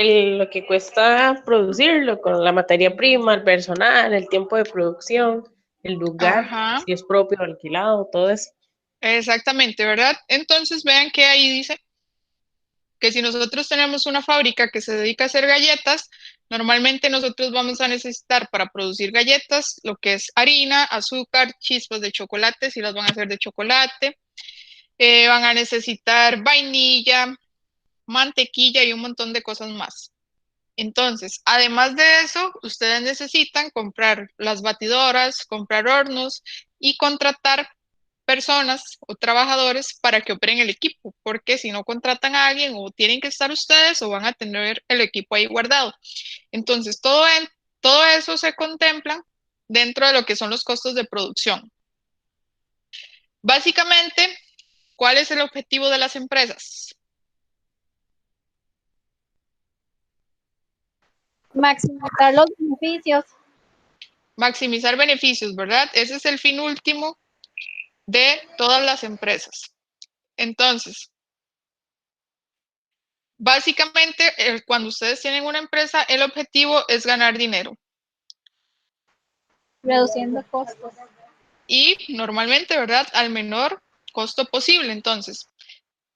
Lo que cuesta producirlo, con la materia prima, el personal, el tiempo de producción, el lugar, Ajá, si es propio o alquilado, todo eso. exactamente, ¿verdad? Entonces vean que ahí dice que si nosotros tenemos una fábrica que se dedica a hacer galletas, normalmente nosotros vamos a necesitar para producir galletas lo que es harina, azúcar, chispas de chocolate, si las van a hacer de chocolate, van a necesitar vainilla, mantequilla y un montón de cosas más. Entonces, además de eso, ustedes necesitan comprar las batidoras, comprar hornos y contratar personas o trabajadores para que operen el equipo, porque si no contratan a alguien o tienen que estar ustedes o van a tener el equipo ahí guardado. Entonces, todo eso se contempla dentro de lo que son los costos de producción. Básicamente, ¿cuál es el objetivo de las empresas? Maximizar los beneficios. Maximizar beneficios, ¿verdad? Ese es el fin último de todas las empresas. Entonces, básicamente, cuando ustedes tienen una empresa, el objetivo es ganar dinero. Reduciendo costos. Y normalmente, ¿verdad? Al menor costo posible. Entonces,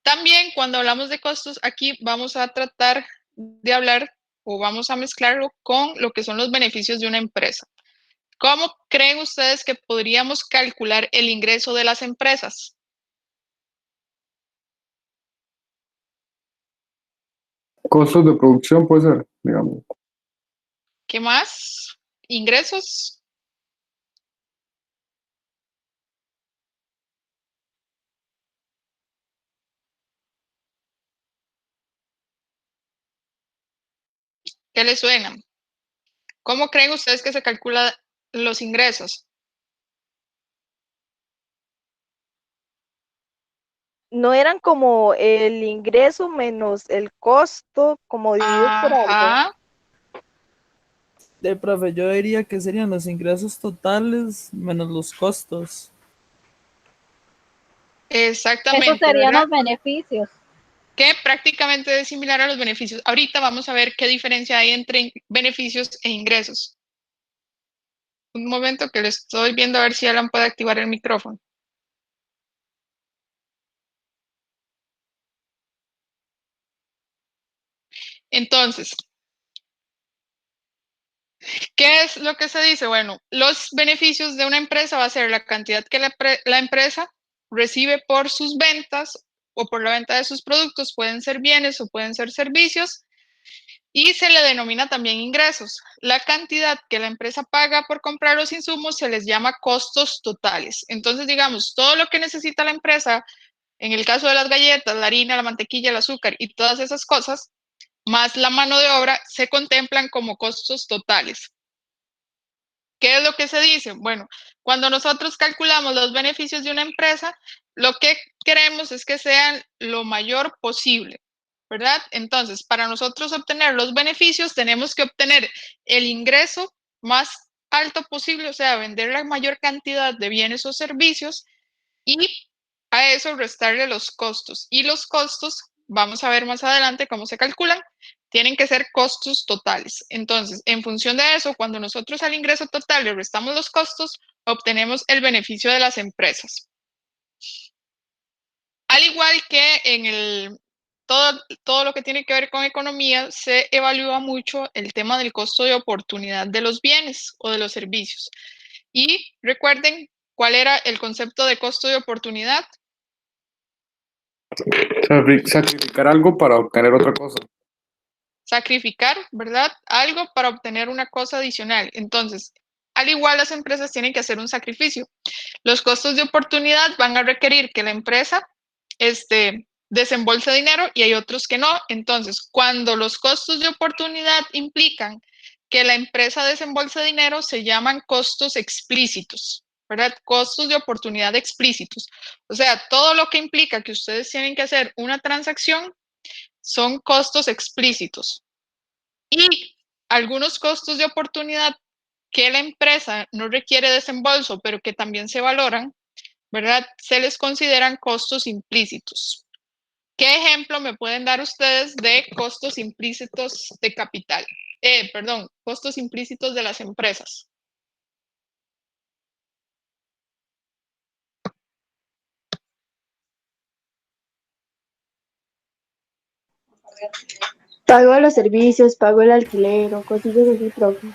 también cuando hablamos de costos, aquí vamos a tratar de hablar o vamos a mezclarlo con lo que son los beneficios de una empresa. ¿Cómo creen ustedes que podríamos calcular el ingreso de las empresas? Costos de producción puede ser, digamos. ¿Qué más? Ingresos. ¿Qué les suena? ¿Cómo creen ustedes que se calculan los ingresos? No eran como el ingreso menos el costo, como dividido por algo. Ajá, Profe, yo diría que serían los ingresos totales menos los costos. Esos exactamente, serían ¿verdad? los beneficios. Que prácticamente es similar a los beneficios. Ahorita vamos a ver qué diferencia hay entre beneficios e ingresos. Un momento que le estoy viendo a ver si Alan puede activar el micrófono. Entonces, ¿qué es lo que se dice? Bueno, los beneficios de una empresa va a ser la cantidad que la empresa recibe por sus ventas o por la venta de sus productos. Pueden ser bienes o pueden ser servicios. Y se le denomina también ingresos. La cantidad que la empresa paga por comprar los insumos se les llama costos totales. Entonces, digamos, todo lo que necesita la empresa, en el caso de las galletas, la harina, la mantequilla, el azúcar y todas esas cosas, más la mano de obra, se contemplan como costos totales. ¿Qué es lo que se dice? Bueno, cuando nosotros calculamos los beneficios de una empresa, lo que queremos es que sean lo mayor posible, ¿verdad? Entonces, para nosotros obtener los beneficios, tenemos que obtener el ingreso más alto posible, o sea, vender la mayor cantidad de bienes o servicios y a eso restarle los costos. Y los costos, vamos a ver más adelante cómo se calculan, tienen que ser costos totales. Entonces, en función de eso, cuando nosotros al ingreso total le restamos los costos, obtenemos el beneficio de las empresas. Al igual que en todo lo que tiene que ver con economía, se evalúa mucho el tema del costo de oportunidad de los bienes o de los servicios. Y recuerden cuál era el concepto de costo de oportunidad. Sacrificar algo para obtener otra cosa. Sacrificar, ¿verdad? Algo para obtener una cosa adicional. Entonces, al igual las empresas tienen que hacer un sacrificio. Los costos de oportunidad van a requerir que la empresa desembolse dinero y hay otros que no. Entonces, cuando los costos de oportunidad implican que la empresa desembolse dinero, se llaman costos explícitos, ¿verdad? Costos de oportunidad explícitos. O sea, todo lo que implica que ustedes tienen que hacer una transacción son costos explícitos. Y algunos costos de oportunidad que la empresa no requiere desembolso, pero que también se valoran, ¿verdad? Se les consideran costos implícitos. ¿Qué ejemplo me pueden dar ustedes de costos implícitos de capital? Perdón, costos implícitos de las empresas. Pago los servicios, pago el alquiler o cosillas así, profe.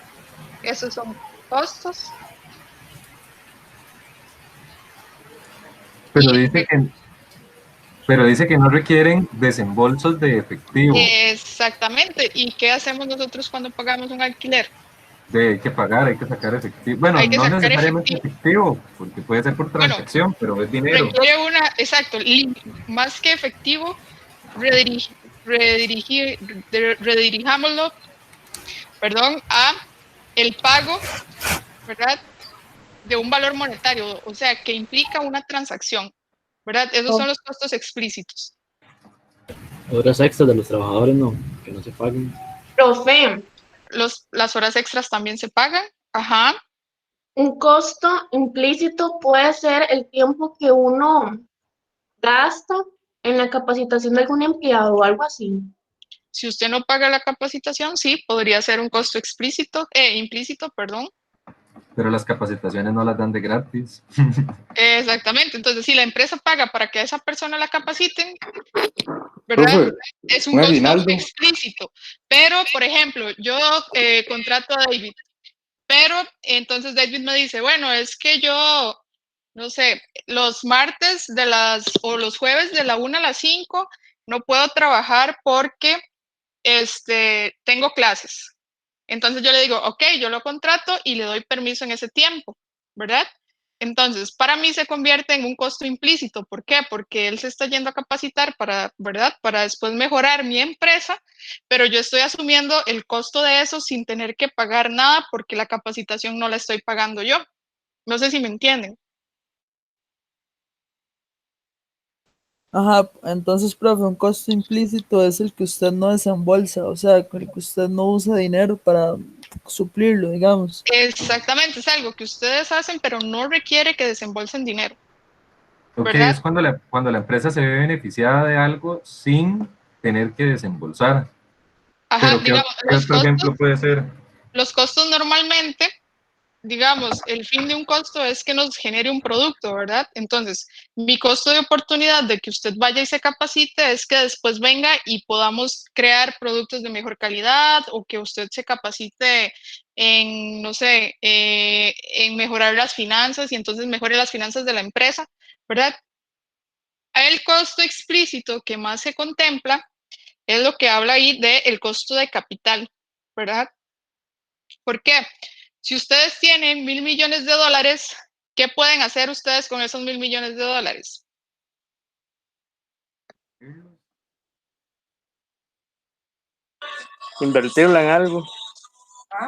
Esos son costos. Pero Y dice que no requieren desembolsos de efectivo. exactamente. ¿Y qué hacemos nosotros cuando pagamos un alquiler? Hay que pagar, hay que sacar efectivo. Bueno, Hay que no sacar necesariamente efectivo. efectivo, porque puede ser por Bueno, transacción, pero es dinero. requiere una, exacto, más que efectivo, redirijámoslo, perdón, a el pago, ¿verdad? De un valor monetario, o sea, que implica una transacción, ¿verdad? Esos son los costos explícitos. Horas extras de los trabajadores, no, que no se paguen. Profe, Las horas extras también se pagan, ajá. un costo implícito puede ser el tiempo que uno gasta en la capacitación de algún empleado o algo así. Si usted no paga la capacitación, sí, podría ser un costo implícito, perdón. Pero las capacitaciones no las dan de gratis. Exactamente, entonces si la empresa paga para que a esa persona la capaciten, ¿verdad? Profe, Es un un costo aguinaldo. explícito. Pero, por ejemplo, yo contrato a David, pero entonces David me dice, bueno, es que yo, no sé, los martes o los jueves de la 1 a las 5 no puedo trabajar porque tengo clases. Entonces yo le digo, ok, yo lo contrato y le doy permiso en ese tiempo, ¿verdad? Entonces, para mí se convierte en un costo implícito. ¿Por qué? Porque él se está yendo a capacitar para, ¿verdad? Para después mejorar mi empresa, pero yo estoy asumiendo el costo de eso sin tener que pagar nada porque la capacitación no la estoy pagando yo. No sé si me entienden. Ajá, entonces, profe, un costo implícito es el que usted no desembolsa, o sea, con el que usted no usa dinero para suplirlo, digamos. Exactamente, es algo que ustedes hacen, pero no requiere que desembolsen dinero, Ok, ¿verdad? es cuando la empresa se ve beneficiada de algo sin tener que desembolsar. Ajá, Pero digamos, ¿qué otro ejemplo puede ser? los costos normalmente, digamos, el fin de un costo es que nos genere un producto, ¿verdad? Entonces, mi costo de oportunidad de que usted vaya y se capacite es que después venga y podamos crear productos de mejor calidad o que usted se capacite en, no sé, en mejorar las finanzas y entonces mejore las finanzas de la empresa, ¿verdad? El costo explícito que más se contempla es lo que habla ahí del costo de capital, ¿verdad? ¿Por qué? Si ustedes tienen $1.000.000.000, ¿qué pueden hacer ustedes con esos $1.000.000.000? Invertirla en algo.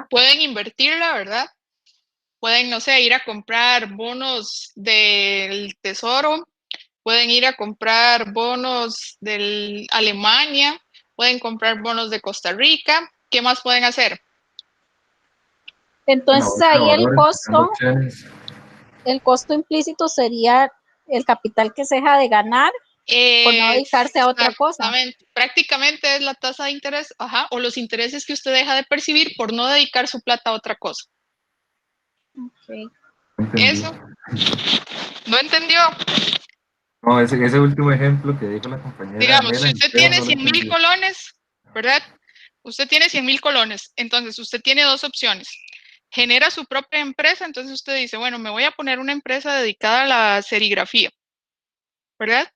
Pueden invertirla, ¿verdad? Pueden, no sé, ir a comprar bonos del Tesoro, pueden ir a comprar bonos de Alemania, pueden comprar bonos de Costa Rica. ¿Qué más pueden hacer? Entonces Bolsa de ahí valores, sacando opciones. el costo implícito sería el capital que se deja de ganar por no dedicarse a otra cosa. Exactamente. Prácticamente es la tasa de interés, ajá, o los intereses que usted deja de percibir por no dedicar su plata a otra cosa. Okay. Eso, ¿no entendió? No, ese último ejemplo que dijo la compañera Digamos, si Melanie, usted creo, tiene no lo 100,000 entendí. colones, ¿verdad? Usted tiene 100,000 colones, entonces usted tiene dos opciones. Genera su propia empresa, entonces usted dice, bueno, me voy a poner una empresa dedicada a la serigrafía, ¿verdad?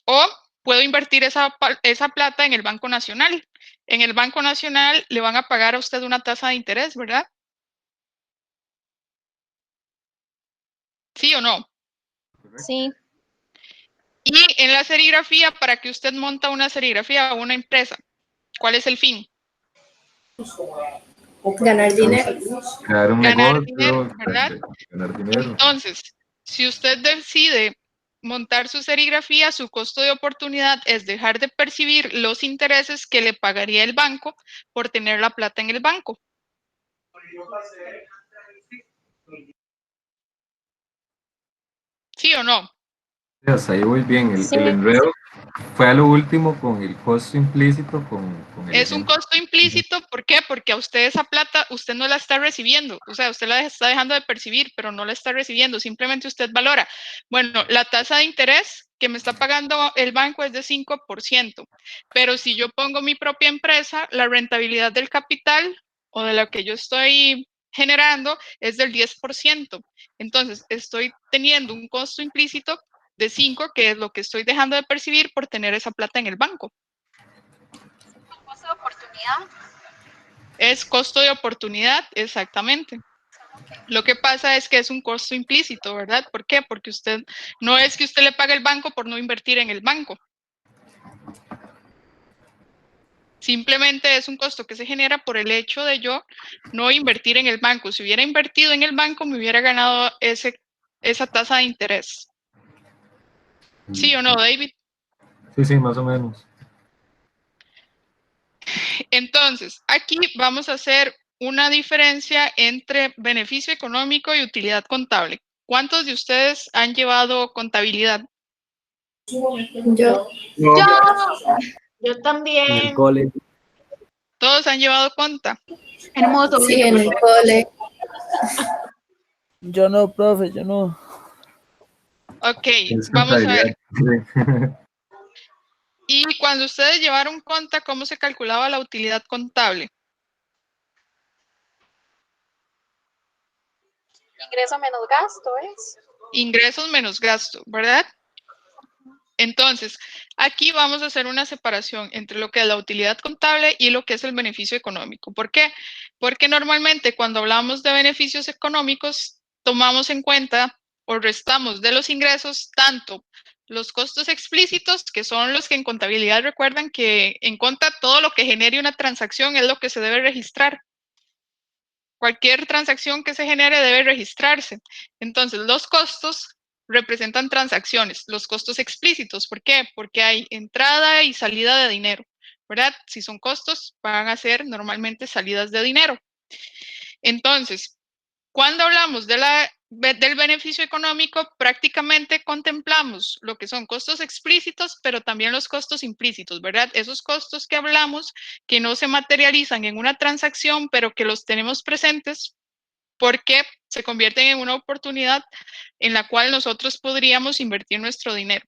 O puedo invertir esa plata en el Banco Nacional. En el Banco Nacional le van a pagar a usted una tasa de interés, ¿verdad? ¿Sí o no? Sí. Y en la serigrafía, para que usted monta una serigrafía o una empresa, ¿cuál es el fin? Ganar dinero. Crear un Ganar negocio, dinero, ¿verdad? ganar dinero. Entonces, si usted decide montar su serigrafía, su costo de oportunidad es dejar de percibir los intereses que le pagaría el banco por tener la plata en el banco. ¿Sí o no? Hasta ahí voy bien. Sí. El enredo fue a lo último con el costo implícito, con el Es un ejemplo. costo implícito, ¿por qué? Porque a usted esa plata, usted no la está recibiendo, o sea, usted la está dejando de percibir, pero no la está recibiendo, simplemente usted valora. Bueno, la tasa de interés que me está pagando el banco es de 5%, pero si yo pongo mi propia empresa, la rentabilidad del capital o de lo que yo estoy generando es del 10%. Entonces, estoy teniendo un costo implícito de 5, que es lo que estoy dejando de percibir por tener esa plata en el banco. ¿Costo de oportunidad? Es costo de oportunidad, exactamente. Lo que pasa es que es un costo implícito, ¿verdad? ¿Por qué? Porque usted, no es que usted le pague el banco por no invertir en el banco. Simplemente es un costo que se genera por el hecho de yo no invertir en el banco. Si hubiera invertido en el banco, me hubiera ganado esa tasa de interés. ¿Sí o no, David? Sí, sí, más o menos. Entonces, aquí vamos a hacer una diferencia entre beneficio económico y utilidad contable. ¿Cuántos de ustedes han llevado contabilidad? Yo. Yo En también. el cole. ¿Todos han llevado cuenta? Hermoso. Sí, en el cole. Yo no, profe, yo no. Ok, Es vamos a ver. contabilidad. Y cuando ustedes llevaron cuenta, ¿cómo se calculaba la utilidad contable? Ingreso menos gasto, ¿es? Ingresos menos gasto, ¿verdad? Entonces, aquí vamos a hacer una separación entre lo que es la utilidad contable y lo que es el beneficio económico. ¿Por qué? Porque normalmente cuando hablamos de beneficios económicos, tomamos en cuenta o restamos de los ingresos tanto los costos explícitos, que son los que en contabilidad recuerdan que en cuenta todo lo que genere una transacción es lo que se debe registrar. Cualquier transacción que se genere debe registrarse. Entonces, los costos representan transacciones, los costos explícitos. ¿Por qué? Porque hay entrada y salida de dinero, ¿verdad? Si son costos, van a ser normalmente salidas de dinero. Entonces, cuando hablamos del beneficio económico, prácticamente contemplamos lo que son costos explícitos, pero también los costos implícitos, ¿verdad? Esos costos que hablamos que no se materializan en una transacción, pero que los tenemos presentes porque se convierten en una oportunidad en la cual nosotros podríamos invertir nuestro dinero.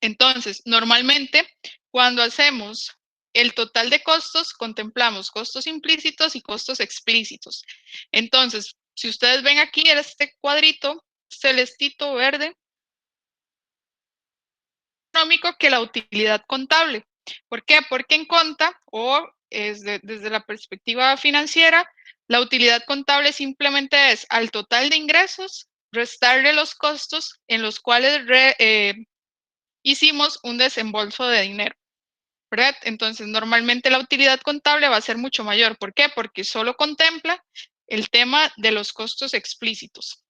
Entonces, normalmente, cuando hacemos el total de costos, contemplamos costos implícitos y costos explícitos. Entonces, si ustedes ven aquí en este cuadrito celestito verde, económico que la utilidad contable. ¿Por qué? Porque en conta o desde la perspectiva financiera, la utilidad contable simplemente es al total de ingresos, restarle los costos en los cuales hicimos un desembolso de dinero, ¿verdad? Entonces, normalmente la utilidad contable va a ser mucho mayor. ¿Por qué? Porque solo contempla el tema de los costos explícitos.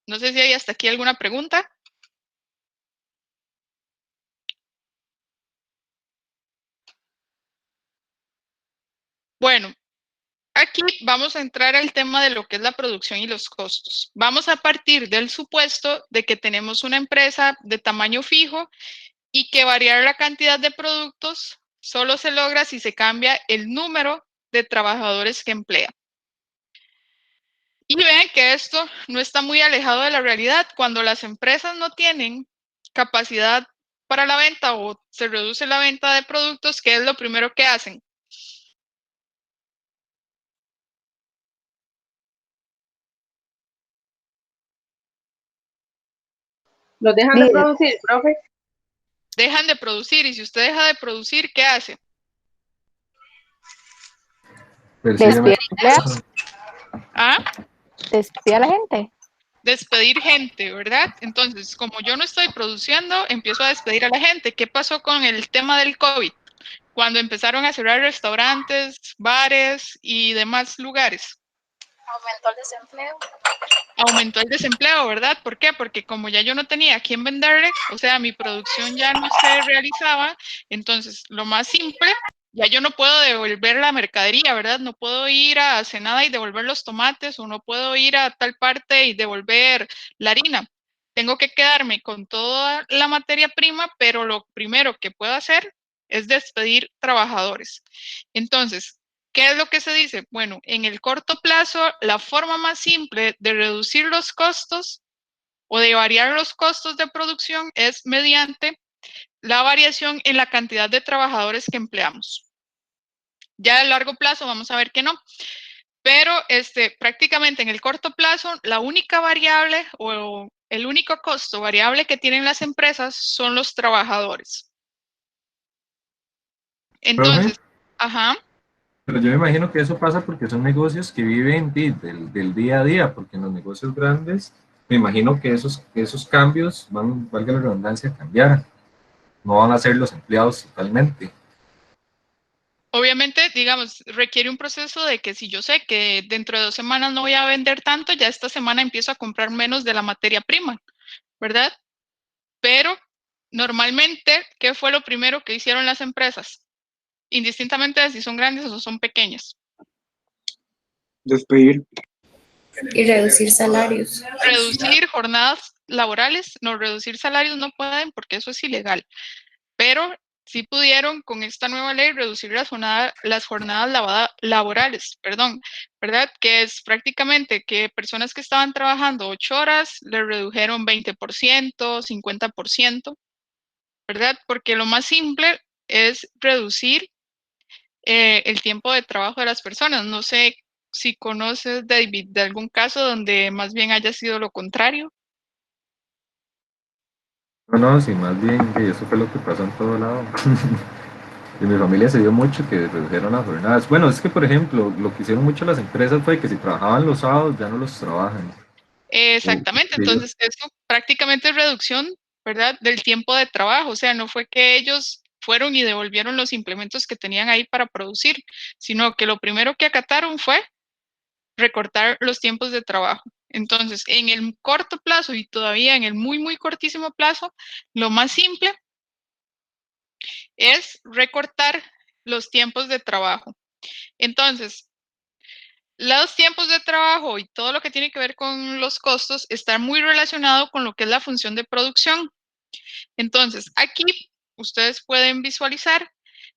No sé si hay hasta aquí alguna pregunta. Bueno, aquí vamos a entrar al tema de lo que es la producción y los costos. Vamos a partir del supuesto de que tenemos una empresa de tamaño fijo y que variar la cantidad de productos solo se logra si se cambia el número de trabajadores que emplea. Y vean que esto no está muy alejado de la realidad. Cuando las empresas no tienen capacidad para la venta o se reduce la venta de productos, ¿qué es lo primero que hacen? Los dejan de producir, profe. Dejan de producir, y si usted deja de producir, ¿qué hace? Despide empleados, ¿Ah? despide a la gente. Despedir gente, ¿verdad? Entonces, como yo no estoy produciendo, empiezo a despedir a la gente. ¿Qué pasó con el tema del COVID? Cuando empezaron a cerrar restaurantes, bares y demás lugares. Aumentó el desempleo. Aumentó el desempleo, ¿verdad? ¿Por qué? Porque como ya yo no tenía a quién venderle, o sea, mi producción ya no se realizaba, entonces lo más simple, ya yo no puedo devolver la mercadería, ¿verdad? No puedo ir a Senada y devolver los tomates o no puedo ir a tal parte y devolver la harina. tengo que quedarme con toda la materia prima, pero lo primero que puedo hacer es despedir trabajadores. Entonces, ¿qué es lo que se dice? Bueno, en el corto plazo, la forma más simple de reducir los costos o de variar los costos de producción es mediante la variación en la cantidad de trabajadores que empleamos. Ya a largo plazo vamos a ver que no. Pero prácticamente en el corto plazo, la única variable o el único costo variable que tienen las empresas son los trabajadores. Entonces, Profe, ajá. pero yo me imagino que eso pasa porque son negocios que viven del día a día, porque en los negocios grandes, me imagino que esos cambios van, valga la redundancia, a cambiar. No van a ser los empleados totalmente. Obviamente, digamos, requiere un proceso de que si yo sé que dentro de 2 semanas no voy a vender tanto, ya esta semana empiezo a comprar menos de la materia prima, ¿verdad? Pero normalmente, ¿qué fue lo primero que hicieron las empresas? Indistintamente de si son grandes o son pequeñas. Despedir. Y reducir salarios. Reducir jornadas laborales, no, reducir salarios no pueden porque eso es ilegal, pero sí pudieron con esta nueva ley reducir las jornadas laborales, perdón, ¿verdad? Que es prácticamente que personas que estaban trabajando 8 horas le redujeron 20%, 50%, ¿verdad? Porque lo más simple es reducir el tiempo de trabajo de las personas. No sé si conoces, David, de algún caso donde más bien haya sido lo contrario. No, sí, más bien que eso fue lo que pasó en todo lado. En mi familia se dio mucho que redujeron las jornadas. Bueno, es que, por ejemplo, lo que hicieron mucho las empresas fue que si trabajaban los sábados ya no los trabajan. Exactamente, entonces eso prácticamente es reducción, ¿verdad? Del tiempo de trabajo, o sea, no fue que ellos fueron y devolvieron los implementos que tenían ahí para producir, sino que lo primero que acataron fue recortar los tiempos de trabajo. Entonces, en el corto plazo y todavía en el muy, muy cortísimo plazo, lo más simple es recortar los tiempos de trabajo. Entonces, los tiempos de trabajo y todo lo que tiene que ver con los costos está muy relacionado con lo que es la función de producción. Entonces, aquí ustedes pueden visualizar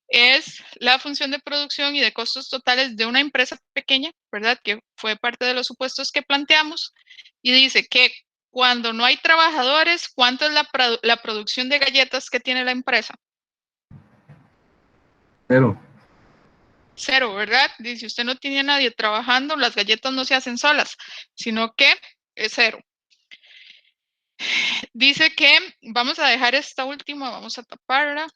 es la función de producción y de costos totales de una empresa pequeña, ¿verdad? Que fue parte de los supuestos que planteamos. Y dice que cuando no hay trabajadores, ¿cuánto es la producción de galletas que tiene la empresa? Pero, 0, ¿verdad? Dice, usted no tiene a nadie trabajando, las galletas no se hacen solas, sino que es 0. Dice que vamos a dejar esta última, vamos a taparla.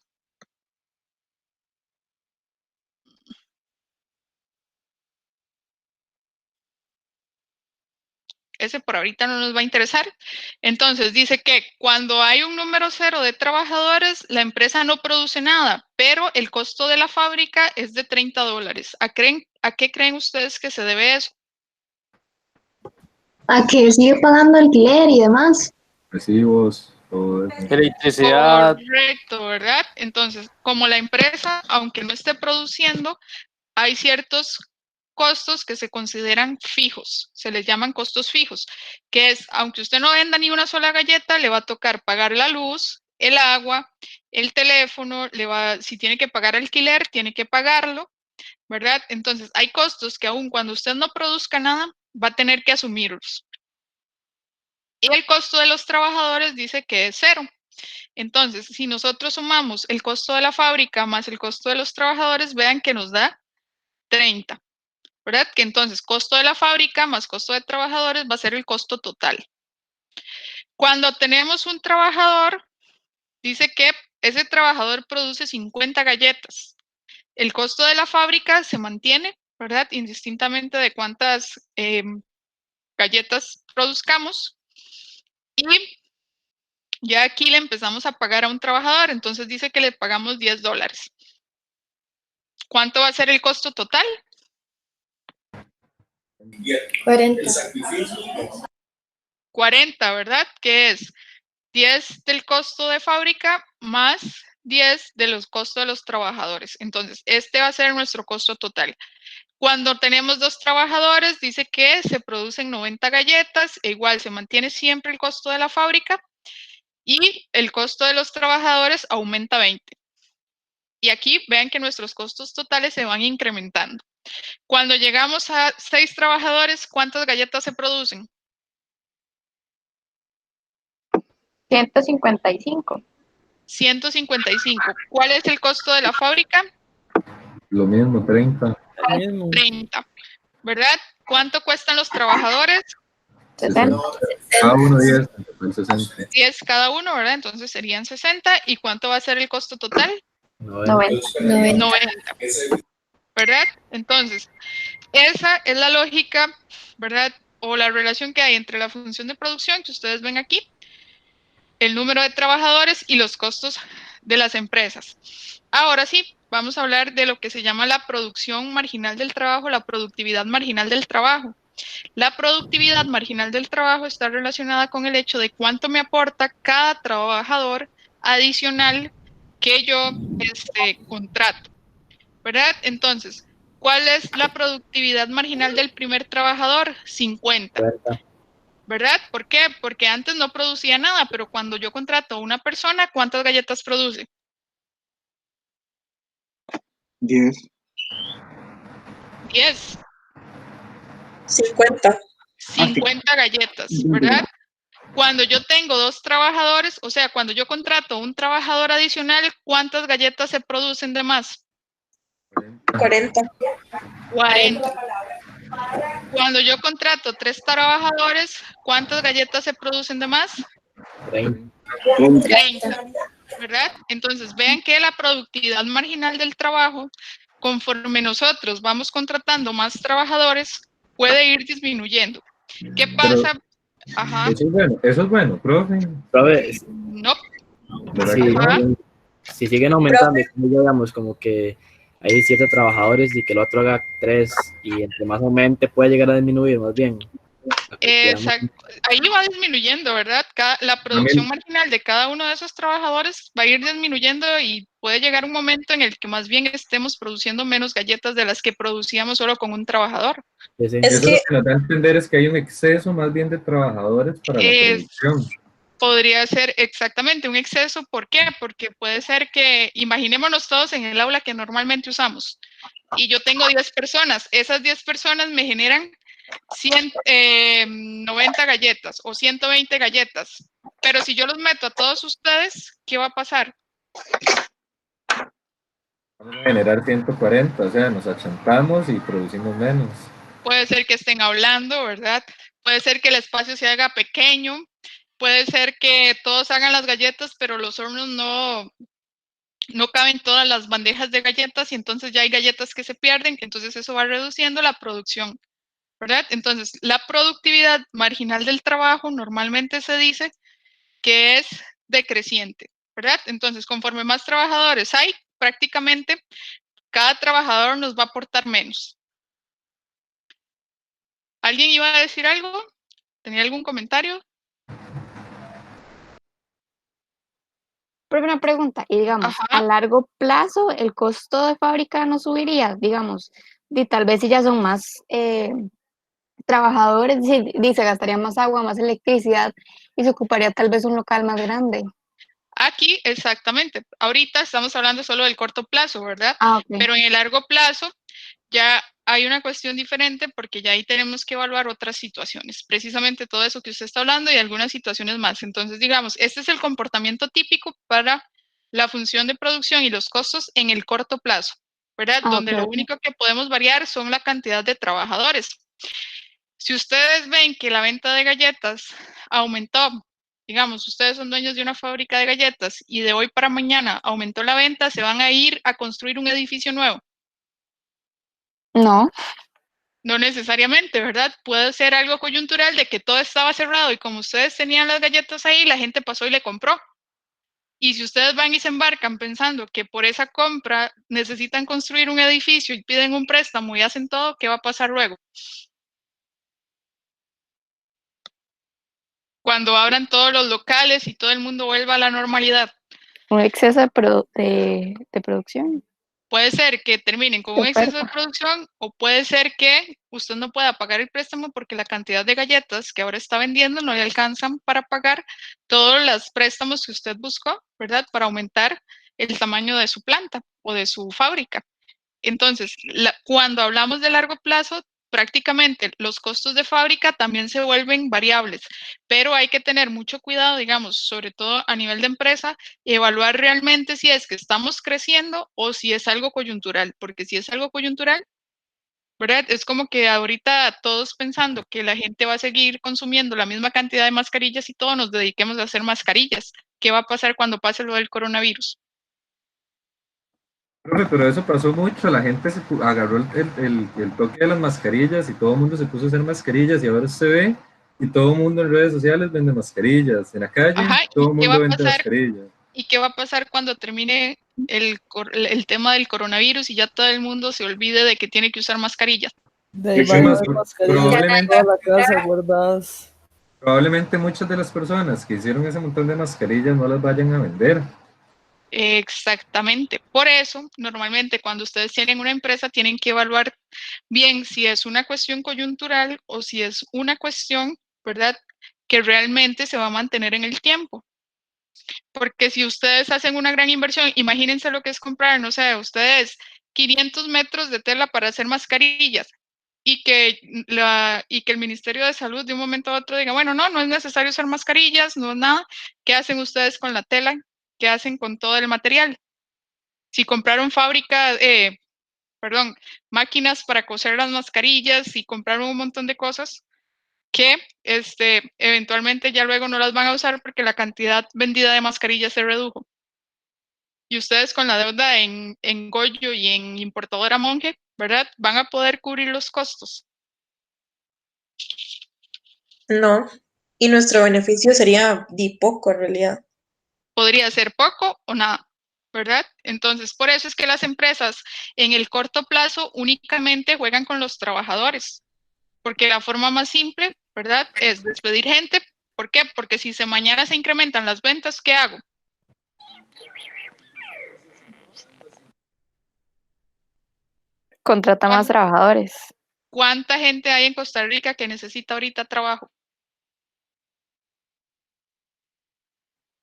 Ese por ahorita no nos va a interesar. Entonces dice que cuando hay un número 0 de trabajadores, la empresa no produce nada, pero el costo de la fábrica es de $30. ¿A qué creen ustedes que se debe eso? A que sigue pagando alquiler y demás. recibos, todo eso. Electricidad. Correcto, ¿verdad? Entonces, como la empresa, aunque no esté produciendo, hay ciertos costos que se consideran fijos, se les llaman costos fijos, que es, aunque usted no venda ni una sola galleta, le va a tocar pagar la luz, el agua, el teléfono, si tiene que pagar alquiler, tiene que pagarlo, ¿verdad? Entonces, hay costos que aun cuando usted no produzca nada, va a tener que asumirlos. Y el costo de los trabajadores dice que es 0. Entonces, si nosotros sumamos el costo de la fábrica más el costo de los trabajadores, vean que nos da 30, ¿verdad? Que entonces costo de la fábrica más costo de trabajadores va a ser el costo total. Cuando tenemos un trabajador, dice que ese trabajador produce 50 galletas. El costo de la fábrica se mantiene, ¿verdad? Indistintamente de cuántas galletas produzcamos. Y ya aquí le empezamos a pagar a un trabajador, entonces dice que le pagamos $10. ¿Cuánto va a ser el costo total? 40, ¿verdad? Que es 10 del costo de fábrica más 10 de los costos de los trabajadores. Entonces, este va a ser nuestro costo total. Cuando tenemos 2 trabajadores, dice que se producen 90 galletas, e igual se mantiene siempre el costo de la fábrica y el costo de los trabajadores aumenta 20. Y aquí vean que nuestros costos totales se van incrementando. Cuando llegamos a 6 trabajadores, ¿cuántas galletas se producen? 155. 155. ¿Cuál es el costo de la fábrica? Lo mismo, 30. 30, ¿verdad? ¿Cuánto cuestan los trabajadores? 60. Cada uno 10, 60. 10 cada uno, ¿verdad? Entonces serían 60. ¿Y cuánto va a ser el costo total? 90. 90, ¿verdad? Entonces, esa es la lógica, ¿verdad? O la relación que hay entre la función de producción que ustedes ven aquí, el número de trabajadores y los costos de las empresas. Ahora sí, vamos a hablar de lo que se llama la producción marginal del trabajo, la productividad marginal del trabajo. La productividad marginal del trabajo está relacionada con el hecho de cuánto me aporta cada trabajador adicional que yo contrato, ¿verdad? Entonces, ¿cuál es la productividad marginal del primer trabajador? 50. ¿Verdad? ¿Por qué? Porque antes no producía nada, pero cuando yo contrato a una persona, ¿cuántas galletas produce? 10. 10. 50. 50 galletas, ¿verdad? Cuando yo tengo 2 trabajadores, o sea, cuando yo contrato a un trabajador adicional, ¿cuántas galletas se producen de más? 40. 40. Cuando yo contrato 3 trabajadores, ¿cuántas galletas se producen de más? 30, ¿verdad? Entonces, vean que la productividad marginal del trabajo, conforme nosotros vamos contratando más trabajadores, puede ir disminuyendo. ¿Qué pasa? Ajá. Eso es bueno, profe. No. Si siguen aumentando, digamos, como que hay 7 trabajadores y que el otro haga 3, y entre más aumente puede llegar a disminuir más bien. Exacto. Ahí va disminuyendo, ¿verdad? La producción marginal de cada uno de esos trabajadores va a ir disminuyendo y puede llegar un momento en el que más bien estemos produciendo menos galletas de las que producíamos solo con un trabajador. Eso lo que nos da a entender es que hay un exceso más bien de trabajadores para la producción. Podría ser exactamente un exceso. ¿Por qué? Porque puede ser que, imaginémonos todos en el aula que normalmente usamos, y yo tengo 10 personas. Esas 10 personas me generan 90 galletas o 120 galletas. Pero si yo los meto a todos ustedes, ¿qué va a pasar? Vamos a generar 140, o sea, nos achantamos y producimos menos. Puede ser que estén hablando, ¿verdad? Puede ser que el espacio se haga pequeño. Puede ser que todos hagan las galletas, pero los hornos no caben todas las bandejas de galletas y entonces ya hay galletas que se pierden, que entonces eso va reduciendo la producción, ¿verdad? Entonces, la productividad marginal del trabajo normalmente se dice que es decreciente, ¿verdad? Entonces, conforme más trabajadores hay, prácticamente cada trabajador nos va a aportar menos. ¿Alguien iba a decir algo? ¿Tenía algún comentario? Pero una pregunta, y digamos, a largo plazo el costo de fábrica no subiría, digamos, y tal vez si ya son más trabajadores, se gastaría más agua, más electricidad y se ocuparía tal vez un local más grande. Aquí, exactamente. Ahorita estamos hablando solo del corto plazo, ¿verdad? Okay. Pero en el largo plazo ya hay una cuestión diferente porque ya ahí tenemos que evaluar otras situaciones. Precisamente todo eso que usted está hablando y algunas situaciones más. Entonces, digamos, este es el comportamiento típico para la función de producción y los costos en el corto plazo, ¿verdad? Donde lo único que podemos variar son la cantidad de trabajadores. Si ustedes ven que la venta de galletas aumentó, digamos, ustedes son dueños de una fábrica de galletas y de hoy para mañana aumentó la venta, ¿se van a ir a construir un edificio nuevo? No. No necesariamente, ¿verdad? Puede ser algo coyuntural de que todo estaba cerrado y como ustedes tenían las galletas ahí, la gente pasó y le compró. Y si ustedes van y se embarcan pensando que por esa compra necesitan construir un edificio y piden un préstamo y hacen todo, ¿qué va a pasar luego? Cuando abran todos los locales y todo el mundo vuelva a la normalidad. Un exceso de producción. Puede ser que terminen con un exceso de producción o puede ser que usted no pueda pagar el préstamo porque la cantidad de galletas que ahora está vendiendo no le alcanzan para pagar todos los préstamos que usted buscó, ¿verdad? Para aumentar el tamaño de su planta o de su fábrica. Entonces, cuando hablamos de largo plazo, prácticamente los costos de fábrica también se vuelven variables, pero hay que tener mucho cuidado, digamos, sobre todo a nivel de empresa, y evaluar realmente si es que estamos creciendo o si es algo coyuntural, porque si es algo coyuntural, ¿verdad? Es como que ahorita todos pensando que la gente va a seguir consumiendo la misma cantidad de mascarillas y todos nos dediquemos a hacer mascarillas. ¿Qué va a pasar cuando pase lo del coronavirus? Pero eso pasó mucho, la gente agarró el toque de las mascarillas y todo el mundo se puso a hacer mascarillas y ahora se ve y todo el mundo en redes sociales vende mascarillas, en la calle todo el mundo vende mascarillas. ¿Y qué va a pasar cuando termine el tema del coronavirus y ya todo el mundo se olvide de que tiene que usar mascarillas? Probablemente muchas de las personas que hicieron ese montón de mascarillas no las vayan a vender. Exactamente. Por eso, normalmente cuando ustedes tienen una empresa, tienen que evaluar bien si es una cuestión coyuntural o si es una cuestión, ¿verdad?, que realmente se va a mantener en el tiempo. Porque si ustedes hacen una gran inversión, imagínense lo que es comprar, no sé, ustedes 500 metros de tela para hacer mascarillas y que el Ministerio de Salud de un momento a otro diga, bueno, no es necesario usar mascarillas, no es nada. ¿Qué hacen ustedes con la tela? ¿Qué hacen con todo el material? Si compraron máquinas para coser las mascarillas, si compraron un montón de cosas que eventualmente ya luego no las van a usar porque la cantidad vendida de mascarillas se redujo. Y ustedes con la deuda en Goyo y en importadora Monge, ¿verdad?, van a poder cubrir los costos. No, y nuestro beneficio sería de poco en realidad. Podría ser poco o nada, ¿verdad? Entonces, por eso es que las empresas en el corto plazo únicamente juegan con los trabajadores, porque la forma más simple, ¿verdad?, es despedir gente. ¿Por qué? Porque si mañana se incrementan las ventas, ¿qué hago? Contrata más trabajadores. ¿Cuánta gente hay en Costa Rica que necesita ahorita trabajo?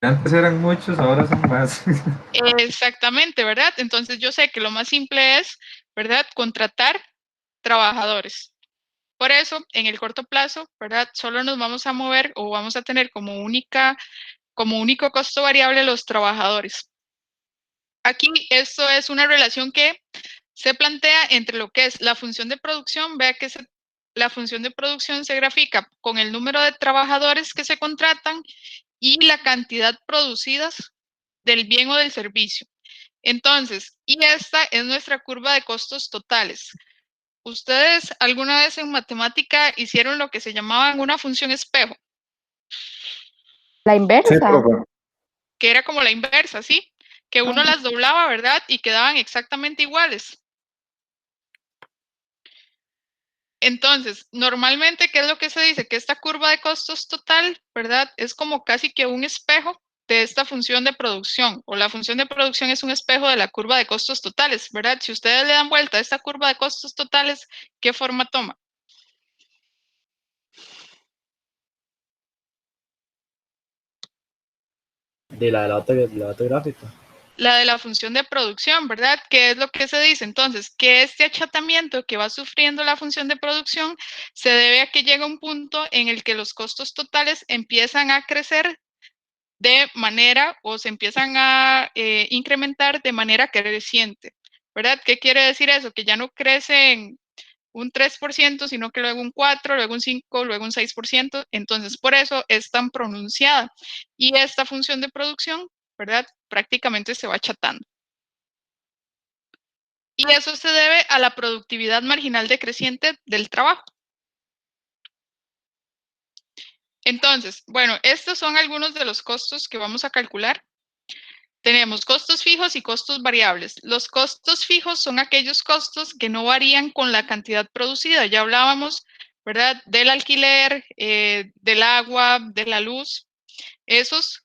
Antes eran muchos, ahora son más. Exactamente, ¿verdad? Entonces yo sé que lo más simple es, ¿verdad?, contratar trabajadores. Por eso, en el corto plazo, ¿verdad?, solo nos vamos a mover o vamos a tener como único costo variable los trabajadores. Aquí esto es una relación que se plantea entre lo que es la función de producción. Vea que la función de producción se grafica con el número de trabajadores que se contratan y la cantidad producidas del bien o del servicio. Entonces, y esta es nuestra curva de costos totales. ¿Ustedes alguna vez en matemática hicieron lo que se llamaba una función espejo? La inversa. Sí, profe. Que era como la inversa, ¿sí? Que uno las doblaba, ¿verdad? Y quedaban exactamente iguales. Entonces, normalmente, ¿qué es lo que se dice? Que esta curva de costos total, ¿verdad?, es como casi que un espejo de esta función de producción, o la función de producción es un espejo de la curva de costos totales, ¿verdad? Si ustedes le dan vuelta a esta curva de costos totales, ¿qué forma toma? De la otra gráfica. La de la función de producción, ¿verdad? ¿Qué es lo que se dice? Entonces, que este achatamiento que va sufriendo la función de producción se debe a que llega un punto en el que los costos totales empiezan a crecer de manera, o se empiezan a incrementar de manera creciente, ¿verdad? ¿Qué quiere decir eso? Que ya no crecen un 3%, sino que luego un 4%, luego un 5%, luego un 6%. Entonces, por eso es tan pronunciada. Y esta función de producción, ¿verdad?, prácticamente se va achatando. Y eso se debe a la productividad marginal decreciente del trabajo. Entonces, bueno, estos son algunos de los costos que vamos a calcular. Tenemos costos fijos y costos variables. Los costos fijos son aquellos costos que no varían con la cantidad producida. Ya hablábamos, ¿verdad?, del alquiler, del agua, de la luz. Esos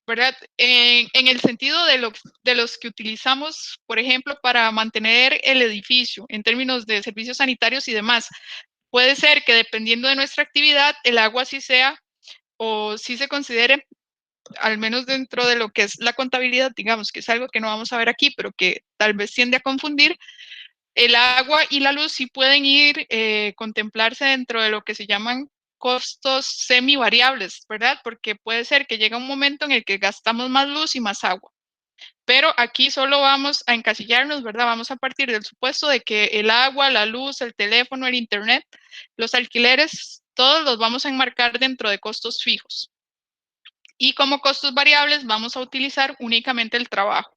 ¿verdad? En el sentido de los que utilizamos, por ejemplo, para mantener el edificio en términos de servicios sanitarios y demás. Puede ser que dependiendo de nuestra actividad, el agua sí sea o sí se considere, al menos dentro de lo que es la contabilidad, digamos, que es algo que no vamos a ver aquí, pero que tal vez tiende a confundir, el agua y la luz sí pueden ir, contemplarse dentro de lo que se llaman costos semivariables, ¿verdad? Porque puede ser que llegue un momento en el que gastamos más luz y más agua. Pero aquí solo vamos a encasillarnos, ¿verdad? Vamos a partir del supuesto de que el agua, la luz, el teléfono, el internet, los alquileres, todos los vamos a enmarcar dentro de costos fijos. Y como costos variables vamos a utilizar únicamente el trabajo.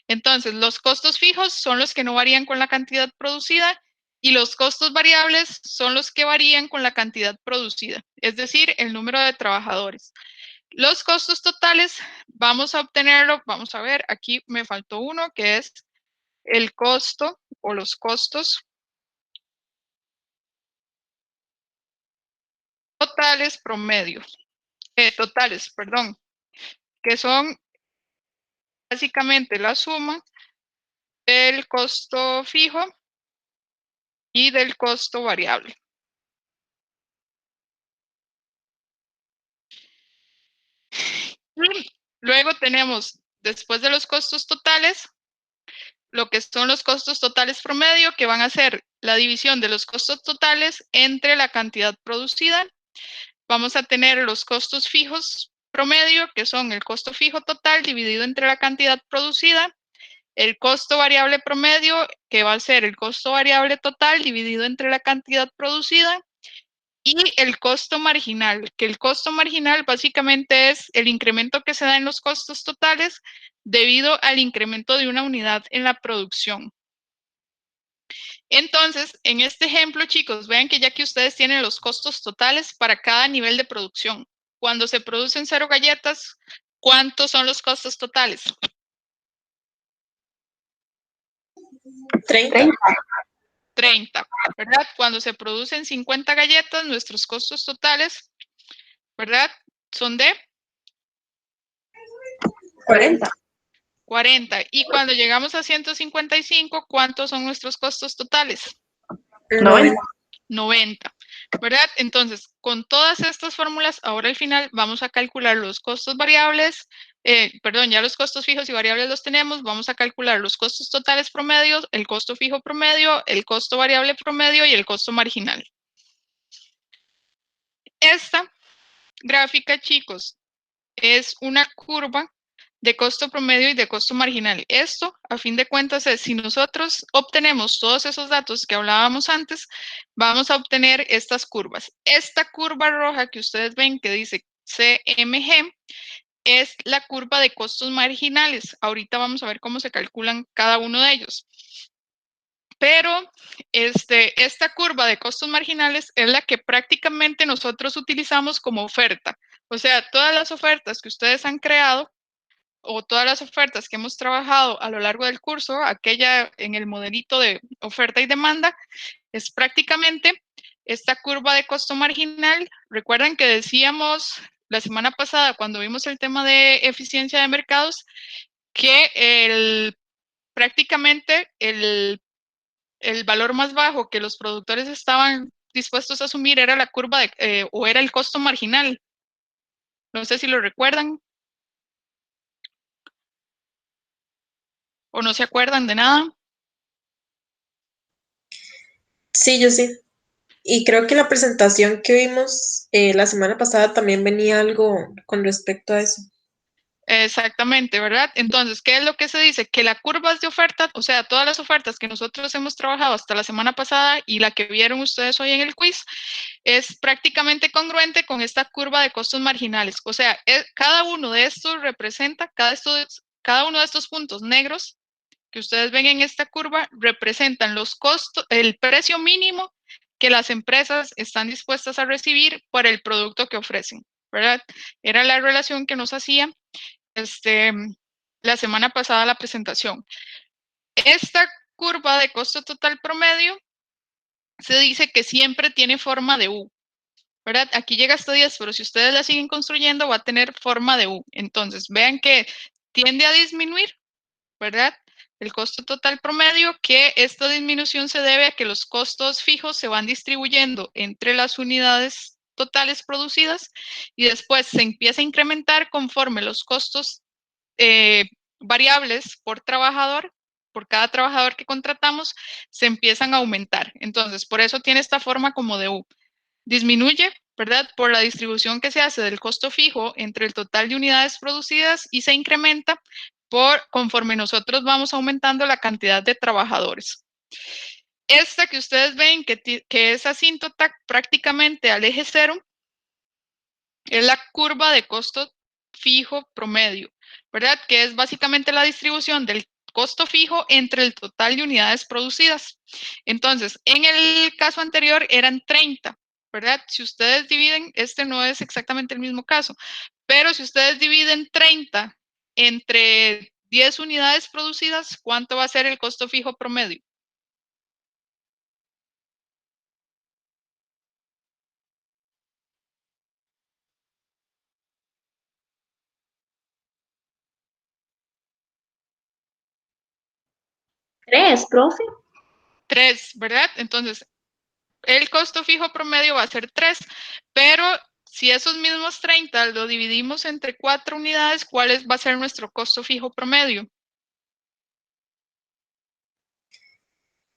Entonces, los costos fijos son los que no varían con la cantidad producida y los costos variables son los que varían con la cantidad producida, es decir, el número de trabajadores. Los costos totales vamos a obtenerlo, vamos a ver, aquí me faltó uno que es el costo o los costos totales promedio, perdón, que son básicamente la suma del costo fijo y del costo variable. Y luego tenemos, después de los costos totales, lo que son los costos totales promedio, que van a ser la división de los costos totales entre la cantidad producida. Vamos a tener los costos fijos promedio, que son el costo fijo total dividido entre la cantidad producida. El costo variable promedio, que va a ser el costo variable total dividido entre la cantidad producida. Y el costo marginal, que el costo marginal básicamente es el incremento que se da en los costos totales debido al incremento de una unidad en la producción. Entonces, en este ejemplo, chicos, vean que ya que ustedes tienen los costos totales para cada nivel de producción. Cuando se producen 0 galletas, ¿cuántos son los costos totales? 30, ¿verdad? Cuando se producen 50 galletas, nuestros costos totales, ¿verdad? Son de 40. Y cuando llegamos a 155, ¿cuántos son nuestros costos totales? 90, ¿verdad? Entonces, con todas estas fórmulas, ahora al final vamos a calcular los costos variables, ya los costos fijos y variables los tenemos, vamos a calcular los costos totales promedios, el costo fijo promedio, el costo variable promedio y el costo marginal. Esta gráfica, chicos, es una curva de costo promedio y de costo marginal. Esto, a fin de cuentas, es si nosotros obtenemos todos esos datos que hablábamos antes, vamos a obtener estas curvas. Esta curva roja que ustedes ven que dice CMG es la curva de costos marginales. Ahorita vamos a ver cómo se calculan cada uno de ellos. Pero esta curva de costos marginales es la que prácticamente nosotros utilizamos como oferta. O sea, todas las ofertas que ustedes han creado o todas las ofertas que hemos trabajado a lo largo del curso, aquella en el modelito de oferta y demanda, es prácticamente esta curva de costo marginal. Recuerden que decíamos la semana pasada cuando vimos el tema de eficiencia de mercados que prácticamente el valor más bajo que los productores estaban dispuestos a asumir era la curva o era el costo marginal. No sé si lo recuerdan. ¿O no se acuerdan de nada? Sí, yo sí. Y creo que la presentación que vimos la semana pasada también venía algo con respecto a eso. Exactamente, ¿verdad? Entonces, ¿qué es lo que se dice? Que la curva de oferta, o sea, todas las ofertas que nosotros hemos trabajado hasta la semana pasada y la que vieron ustedes hoy en el quiz, es prácticamente congruente con esta curva de costos marginales. O sea, cada uno de estos representa, cada uno de estos puntos negros que ustedes ven en esta curva representan los costos, el precio mínimo que las empresas están dispuestas a recibir por el producto que ofrecen, ¿verdad? Era la relación que nos hacía la semana pasada la presentación. Esta curva de costo total promedio se dice que siempre tiene forma de U. ¿verdad? Aquí llega hasta 10, pero si ustedes la siguen construyendo va a tener forma de U. Entonces, vean que tiende a disminuir, ¿verdad? El costo total promedio, que esta disminución se debe a que los costos fijos se van distribuyendo entre las unidades totales producidas y después se empieza a incrementar conforme los costos variables por trabajador, por cada trabajador que contratamos, se empiezan a aumentar. Entonces, por eso tiene esta forma como de U. Disminuye, ¿verdad? Por la distribución que se hace del costo fijo entre el total de unidades producidas y se incrementa conforme nosotros vamos aumentando la cantidad de trabajadores. Esta que ustedes ven que es asíntota prácticamente al eje cero es la curva de costo fijo promedio, ¿verdad? Que es básicamente la distribución del costo fijo entre el total de unidades producidas. Entonces, en el caso anterior eran 30, ¿verdad? Si ustedes dividen, este no es exactamente el mismo caso, pero si ustedes dividen 30 entre 10 unidades producidas, ¿cuánto va a ser el costo fijo promedio? ¿3, profe? 3, ¿verdad? Entonces, el costo fijo promedio va a ser 3, pero si esos mismos 30 lo dividimos entre 4 unidades, ¿cuál va a ser nuestro costo fijo promedio?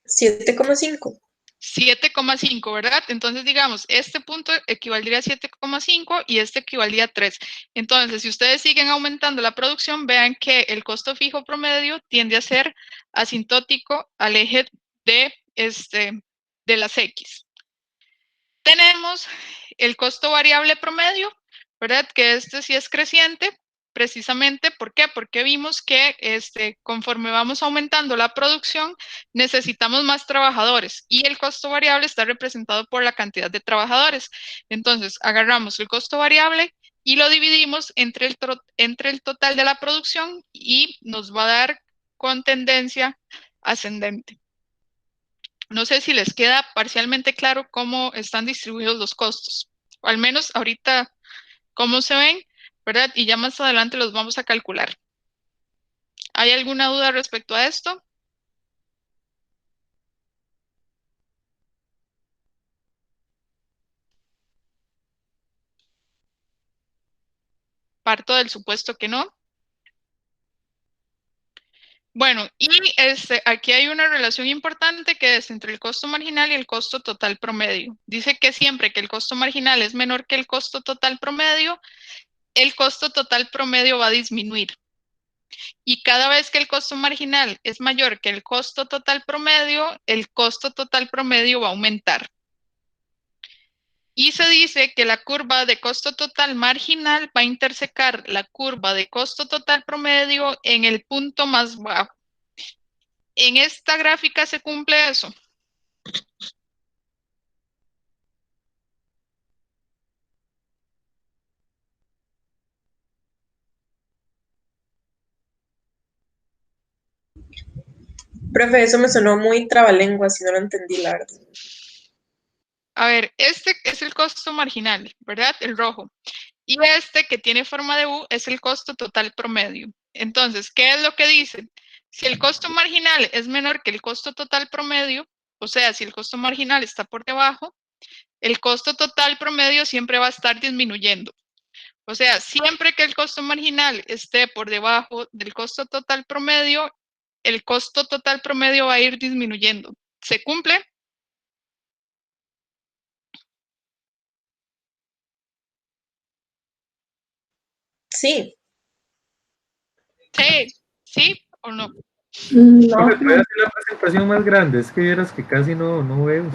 7,5. 7,5, ¿verdad? Entonces, digamos, este punto equivaldría a 7,5 y este equivaldría a 3. Entonces, si ustedes siguen aumentando la producción, vean que el costo fijo promedio tiende a ser asintótico al eje de las X. Tenemos el costo variable promedio, ¿verdad? Que este sí es creciente, precisamente, ¿por qué? Porque vimos que conforme vamos aumentando la producción, necesitamos más trabajadores y el costo variable está representado por la cantidad de trabajadores. Entonces, agarramos el costo variable y lo dividimos entre el total de la producción y nos va a dar con tendencia ascendente. No sé si les queda parcialmente claro cómo están distribuidos los costos, o al menos ahorita cómo se ven, ¿verdad? Y ya más adelante los vamos a calcular. ¿Hay alguna duda respecto a esto? Parto del supuesto que no. Bueno, y aquí hay una relación importante que es entre el costo marginal y el costo total promedio. Dice que siempre que el costo marginal es menor que el costo total promedio, el costo total promedio va a disminuir. Y cada vez que el costo marginal es mayor que el costo total promedio, el costo total promedio va a aumentar. Y se dice que la curva de costo total marginal va a intersecar la curva de costo total promedio en el punto más bajo. En esta gráfica se cumple eso. Profe, eso me sonó muy trabalenguas y no lo entendí, la verdad. A ver, este es el costo marginal, ¿verdad? El rojo. Y este que tiene forma de U es el costo total promedio. Entonces, ¿qué es lo que dice? Si el costo marginal es menor que el costo total promedio, o sea, si el costo marginal está por debajo, el costo total promedio siempre va a estar disminuyendo. O sea, siempre que el costo marginal esté por debajo del costo total promedio, el costo total promedio va a ir disminuyendo. ¿Se cumple? Sí. Sí, ¿sí o no? Profe, ¿puede hacer la presentación más grande? Es que vieras que casi no veo.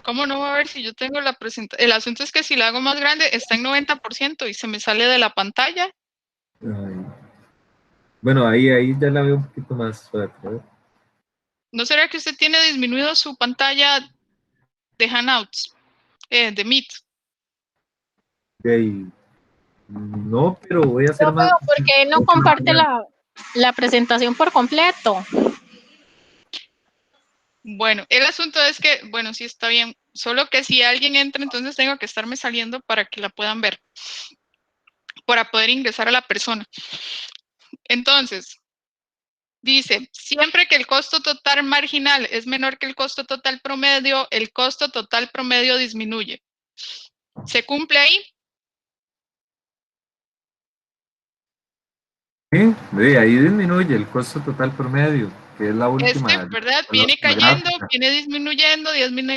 ¿Cómo no va a ver si yo tengo la presentación? El asunto es que si la hago más grande, está en 90% y se me sale de la pantalla. Ay. Bueno, ahí ya la veo un poquito más fuerte. ¿No será que usted tiene disminuido su pantalla de Hangouts, de Meet? No, pero voy a hacer más. ¿Por qué no comparte la presentación por completo? Bueno, el asunto es que, bueno, sí está bien. solo que si alguien entra, entonces tengo que estarme saliendo para que la puedan ver, para poder ingresar a la persona. Entonces, dice, siempre que el costo total marginal es menor que el costo total promedio, el costo total promedio disminuye. ¿Se cumple ahí? Sí, ahí disminuye el costo total promedio, que es la última. ¿Verdad? Viene cayendo, viene disminuyendo,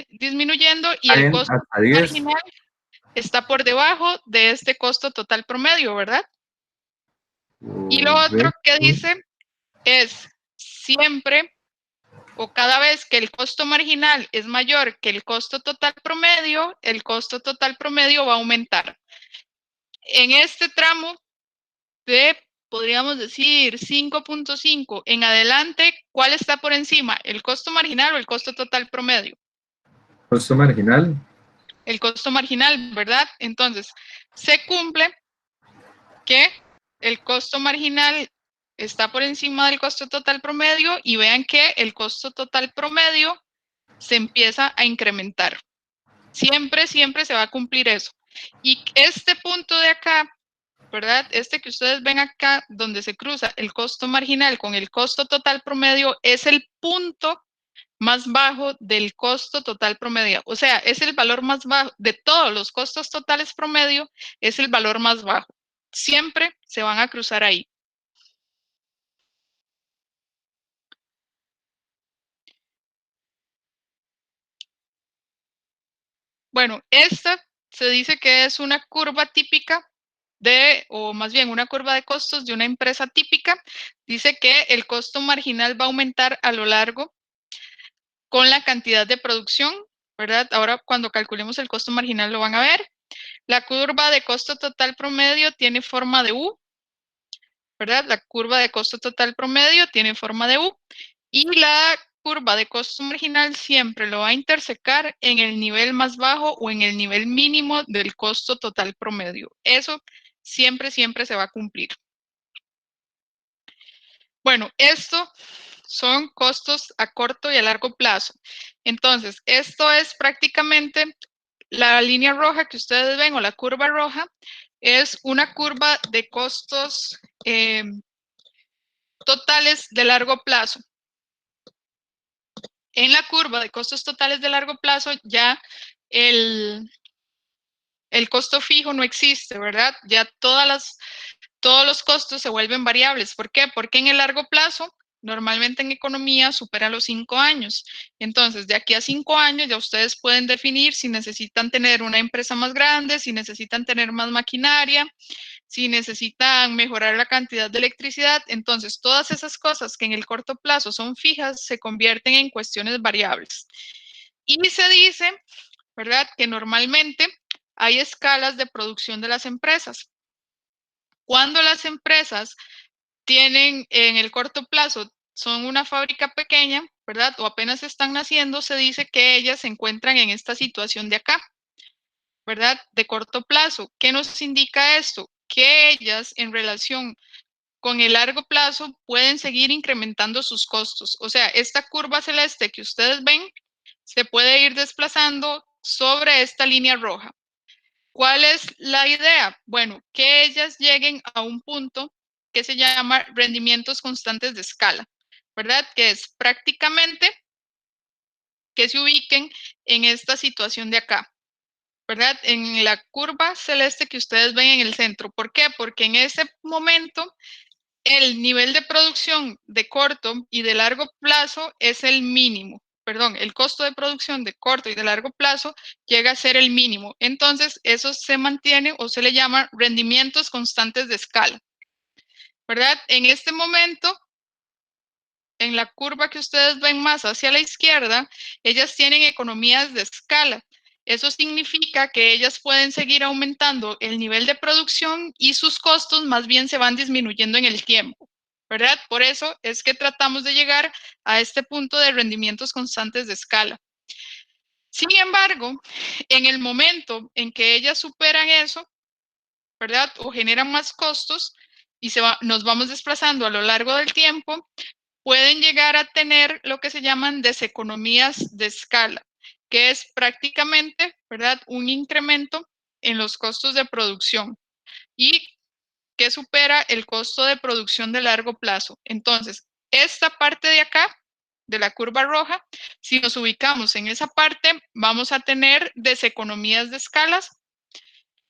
disminuyendo, y el costo marginal está por debajo de este costo total promedio, ¿verdad? Y lo otro que dice es siempre o cada vez que el costo marginal es mayor que el costo total promedio, el costo total promedio va a aumentar. En este tramo de, podríamos decir, 5.5 en adelante, ¿cuál está por encima? ¿El costo marginal o el costo total promedio? Costo marginal. El costo marginal, ¿verdad? Entonces, se cumple que el costo marginal está por encima del costo total promedio y vean que el costo total promedio se empieza a incrementar. Siempre, siempre se va a cumplir eso. Y este punto de acá, ¿verdad? Este que ustedes ven acá, donde se cruza el costo marginal con el costo total promedio, es el punto más bajo del costo total promedio. O sea, es el valor más bajo de todos los costos totales promedio, es el valor más bajo. Siempre se van a cruzar ahí. Bueno, esta se dice que es una curva típica o más bien una curva de costos de una empresa típica. Dice que el costo marginal va a aumentar a lo largo con la cantidad de producción, ¿verdad? Ahora cuando calculemos el costo marginal lo van a ver. La curva de costo total promedio tiene forma de U, ¿verdad? La curva de costo total promedio tiene forma de U y la curva de costo marginal siempre lo va a intersecar en el nivel más bajo o en el nivel mínimo del costo total promedio. Eso siempre, siempre se va a cumplir. Bueno, esto son costos a corto y a largo plazo. Entonces, esto es prácticamente la línea roja que ustedes ven o la curva roja es una curva de costos totales de largo plazo. En la curva de costos totales de largo plazo ya el costo fijo no existe, ¿verdad? Ya todos los costos se vuelven variables. ¿Por qué? Porque en el largo plazo, normalmente en economía, supera los 5 años. Entonces, de aquí a 5 años ya ustedes pueden definir si necesitan tener una empresa más grande, si necesitan tener más maquinaria, si necesitan mejorar la cantidad de electricidad. Entonces, todas esas cosas que en el corto plazo son fijas se convierten en cuestiones variables. Y se dice, ¿verdad?, que normalmente hay escalas de producción de las empresas. Cuando las empresas tienen en el corto plazo, son una fábrica pequeña, ¿verdad?, o apenas están naciendo, se dice que ellas se encuentran en esta situación de acá, ¿verdad?, de corto plazo. ¿Qué nos indica esto? Que ellas en relación con el largo plazo pueden seguir incrementando sus costos. O sea, esta curva celeste que ustedes ven se puede ir desplazando sobre esta línea roja. ¿Cuál es la idea? Bueno, que ellas lleguen a un punto que se llama rendimientos constantes de escala, ¿verdad? Que es prácticamente que se ubiquen en esta situación de acá, ¿verdad? En la curva celeste que ustedes ven en el centro. ¿Por qué? Porque en ese momento el nivel de producción de corto y de largo plazo es el mínimo. Perdón, el costo de producción de corto y de largo plazo llega a ser el mínimo. Entonces, eso se mantiene o se le llama rendimientos constantes de escala, ¿verdad? En este momento, en la curva que ustedes ven más hacia la izquierda, ellas tienen economías de escala. Eso significa que ellas pueden seguir aumentando el nivel de producción y sus costos más bien se van disminuyendo en el tiempo, ¿verdad? Por eso es que tratamos de llegar a este punto de rendimientos constantes de escala. Sin embargo, en el momento en que ellas superan eso, ¿verdad?, o generan más costos y nos vamos desplazando a lo largo del tiempo, pueden llegar a tener lo que se llaman deseconomías de escala. que es prácticamente, ¿verdad?, un incremento en los costos de producción y que supera el costo de producción de largo plazo. Entonces, esta parte de acá, de la curva roja, si nos ubicamos en esa parte, vamos a tener deseconomías de escalas.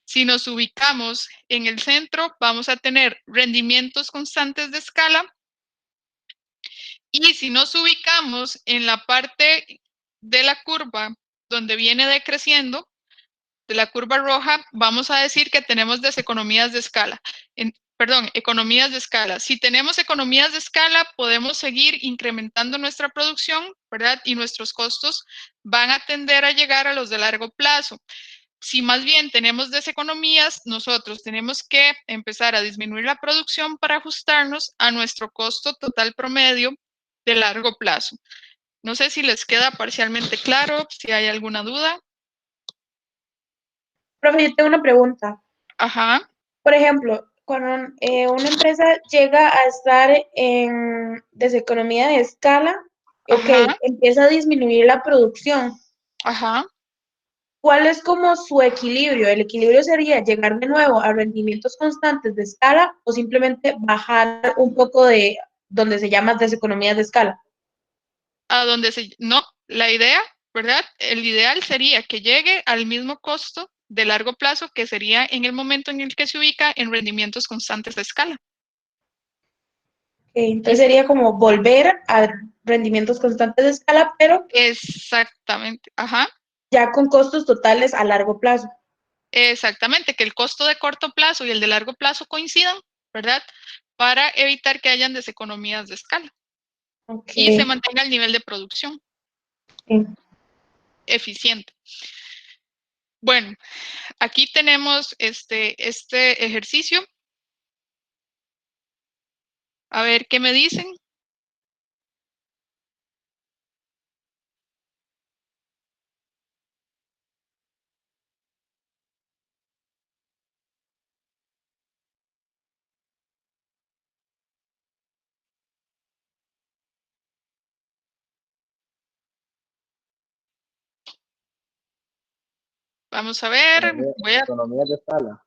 Si nos ubicamos en el centro, vamos a tener rendimientos constantes de escala. Y si nos ubicamos en la parte de la curva donde viene decreciendo, de la curva roja, vamos a decir que tenemos deseconomías de escala. Perdón, economías de escala. Si tenemos economías de escala, podemos seguir incrementando nuestra producción, ¿verdad? Y nuestros costos van a tender a llegar a los de largo plazo. Si más bien tenemos deseconomías, nosotros tenemos que empezar a disminuir la producción para ajustarnos a nuestro costo total promedio de largo plazo. No sé si les queda parcialmente claro, si hay alguna duda. Profe, yo tengo una pregunta. Ajá. Por ejemplo, cuando una empresa llega a estar en deseconomía de escala, ok, empieza a disminuir la producción. Ajá. ¿Cuál es como su equilibrio? ¿El equilibrio sería llegar de nuevo a rendimientos constantes de escala o simplemente bajar un poco de donde se llama deseconomías de escala? A donde no, la idea, ¿verdad? El ideal sería que llegue al mismo costo de largo plazo que sería en el momento en el que se ubica en rendimientos constantes de escala. Entonces sería como volver a rendimientos constantes de escala, pero exactamente, ajá. Ya con costos totales a largo plazo. Exactamente, que el costo de corto plazo y el de largo plazo coincidan, ¿verdad? Para evitar que hayan deseconomías de escala. Y se mantenga el nivel de producción eficiente. Bueno, aquí tenemos este ejercicio. A ver, ¿qué me dicen? Vamos a ver. Economías de escala.